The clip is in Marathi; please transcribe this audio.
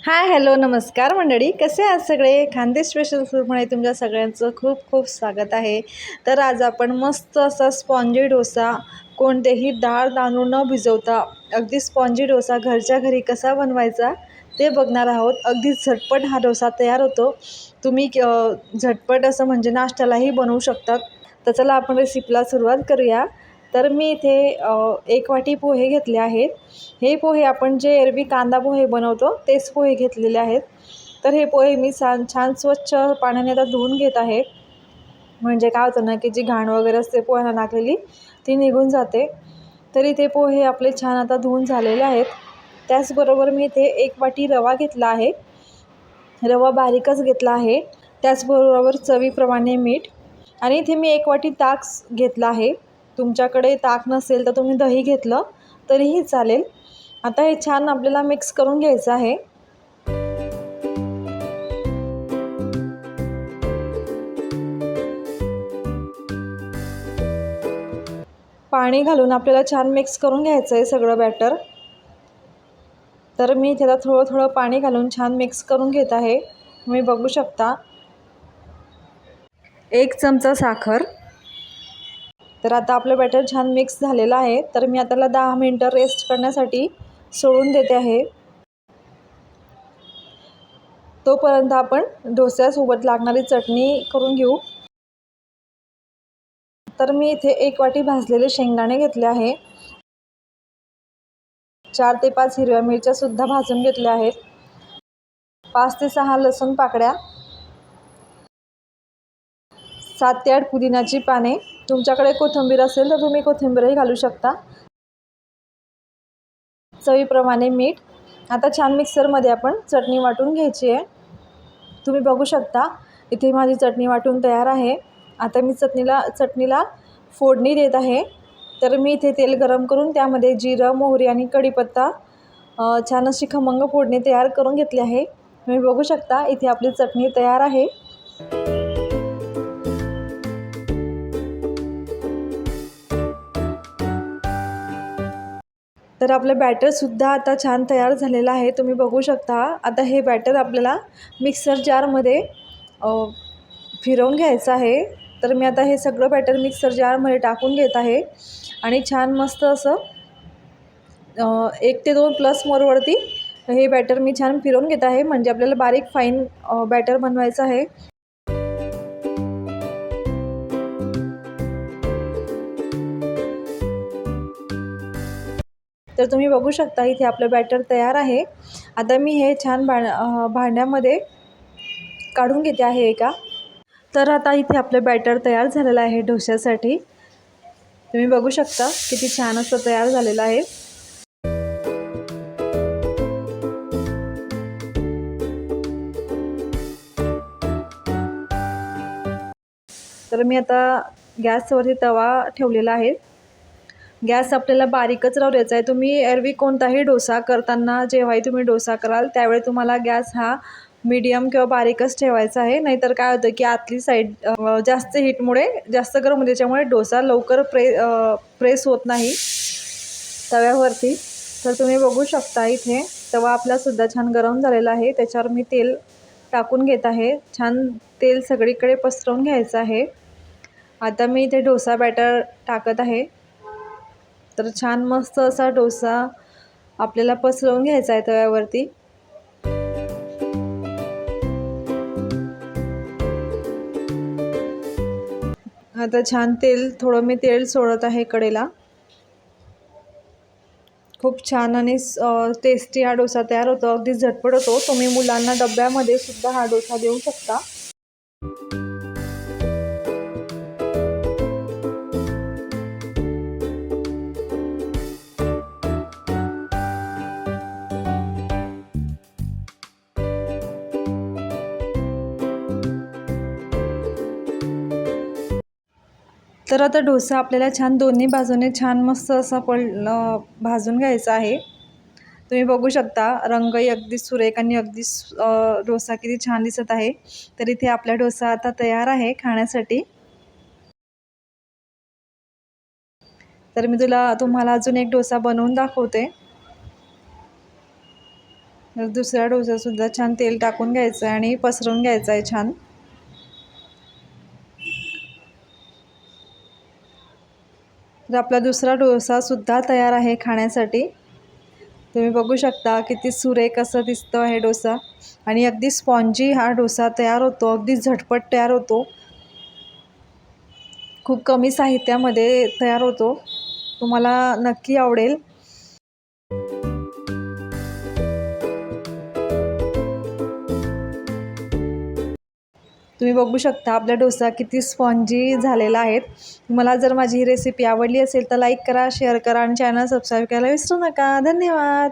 हाय हॅलो नमस्कार मंडळी, कसे आहात सगळे? खानदेश स्पेशल फूडमध्ये तुमच्या सगळ्यांचं खूप खूप स्वागत आहे. तर आज आपण मस्त असा स्पॉन्जी डोसा, कोणतेही डाळ तांदूळ न भिजवता अगदी स्पॉन्जी डोसा घरच्या घरी कसा बनवायचा ते बघणार आहोत. अगदी झटपट हा डोसा तयार होतो. तुम्ही झटपट असं म्हणजे नाश्त्यालाही बनवू शकतात. तर चला आपण रेसिपीला सुरुवात करूया. तर मी इथे 1 वाटी पोहे घेतले आहेत. हे पोहे आपण जे एरवी कांदा पोहे बनवतो तेच पोहे घेतलेले आहेत. तर हे पोहे मी छान स्वच्छ पाण्याने आता धुवून घेत आहे. म्हणजे काय होतं ना, की जी घाण वगैरे असते पोह्यांना लागलेली ती निघून जाते. तर इथे पोहे आपले छान आता धुवून झालेले आहेत. त्याचबरोबर मी इथे 1 वाटी रवा घेतला आहे. रवा बारीकच घेतला आहे. त्याचबरोबर चवीप्रमाणे मीठ आणि इथे मी 1 वाटी ताक घेतला आहे. तुमच्याकडे ताक नसेल तर तुम्ही दही घेतलं तरीही चालेल. आता हे छान आपल्याला मिक्स करून घ्यायचं आहे. पाणी घालून आपल्याला छान मिक्स करून घ्यायचं आहे सगळं बॅटर. तर मी त्याला थोडं थोडं पाणी घालून छान मिक्स करून घेत आहे. तुम्ही बघू शकता. 1 चमचा साखर. तर आता आपलं बॅटर छान मिक्स झालेलं आहे. तर मी आता 10 मिनटं रेस्ट करण्यासाठी सोडून देते आहे. तोपर्यंत आपण डोस्यासोबत लागणारी चटणी करून घेऊ. तर मी इथे 1 वाटी भाजलेले शेंगदाणे घेतले आहे. 4 ते 5 हिरव्या मिरच्यासुद्धा भाजून घेतल्या आहेत. 5 ते 6 लसूण पाकळ्या, 7 ते 8 पुदिन्याची पाने. तुमच्याकडे कोथिंबीर असेल तर तुम्ही कोथिंबीरही घालू शकता. चवीप्रमाणे मीठ. आता छान मिक्सरमध्ये आपण चटणी वाटून घ्यायची आहे. तुम्ही बघू शकता इथे माझी चटणी वाटून तयार आहे. आता मी चटणीला फोडणी देत आहे. तर मी इथे तेल गरम करून त्यामध्ये जिरं, मोहरी आणि कढीपत्ता छान अशी खमंग फोडणी तयार करून घेतली आहे. तुम्ही बघू शकता इथे आपली चटणी तयार आहे. तर आपलं बॅटरसुद्धा आता छान तयार झालेलं आहे. तुम्ही बघू शकता. आता हे बॅटर आपल्याला मिक्सर जारमध्ये फिरवून घ्यायचं आहे. तर मी आता हे सगळं बॅटर मिक्सर जारमध्ये टाकून घेत आहे आणि छान मस्त असं 1 ते 2 प्लस मोरवरती हे बॅटर मी छान फिरवून घेत आहे. म्हणजे आपल्याला बारीक फाईन बॅटर बनवायचं आहे. तर तुम्ही बघू शकता इथे आपलं बॅटर तयार आहे. आता मी हे छान भांड्यामध्ये काढून घेते आहे एका. तर आता इथे आपलं बॅटर तयार झालेलं आहे डोश्यासाठी. तुम्ही बघू शकता किती छान असं तयार झालेलं आहे. तर मी आता गॅसवरती तवा ठेवलेला आहे. गॅस आपल्याला बारीकच राहू द्यायचा आहे. तुम्ही एरवी कोणताही डोसा करताना जेव्हाही तुम्ही डोसा कराल त्यावेळी तुम्हाला गॅस हा मीडियम किंवा बारीकच ठेवायचा आहे. नाहीतर काय होतं की आतली साईड जास्त हीटमुळे जास्त गरम होते, त्याच्यामुळे डोसा लवकर प्रेस होत नाही तव्यावरती. तर तुम्ही बघू शकता इथे तवा आपलासुद्धा छान गरम झालेला आहे. त्याच्यावर मी तेल टाकून घेत आहे. छान तेल सगळीकडे पसरवून घ्यायचं आहे. आता मी इथे डोसा बॅटर टाकत आहे. तर छान मस्त असा डोसा आपल्याला पसरवून घ्यायचा आहे तव्यावरती. आता छान थोडं मी तेल सोडत आहे कडेला. खूप छान आणि टेस्टी हा डोसा तयार होतो. अगदी झटपट होतो. तुम्ही मुलांना डब्यामध्ये सुद्धा हा डोसा देऊ शकता. तर आता डोसा आपल्याला छान दोन्ही बाजूने छान मस्त असा भाजून घ्यायचा आहे. तुम्ही बघू शकता रंगही अगदी सुरेख आणि अगदी डोसा किती छान दिसत आहे. तर इथे आपला डोसा आता तयार आहे खाण्यासाठी. तर मी तुम्हाला अजून एक डोसा बनवून दाखवते. तर दुसरा डोसासुद्धा छान तेल टाकून घ्यायचं आहे आणि पसरवून घ्यायचं आहे छान. तर आपला दुसरा डोसासुद्धा तयार आहे खाण्यासाठी. तुम्ही बघू शकता किती सुरेख असं दिसतं हे डोसा आणि अगदी स्पॉन्जी हा डोसा तयार होतो, अगदी झटपट तयार होतो, खूप कमी साहित्यामध्ये तयार होतो. तुम्हाला नक्की आवडेल. तुम्ही बघू शकता आपला डोसा किती स्पॉन्जी झालेला आहे. मला जर माझी ही रेसिपी आवडली असेल तर लाईक करा, शेअर करा आणि चॅनल सबस्क्राईब करायला विसरू नका. धन्यवाद.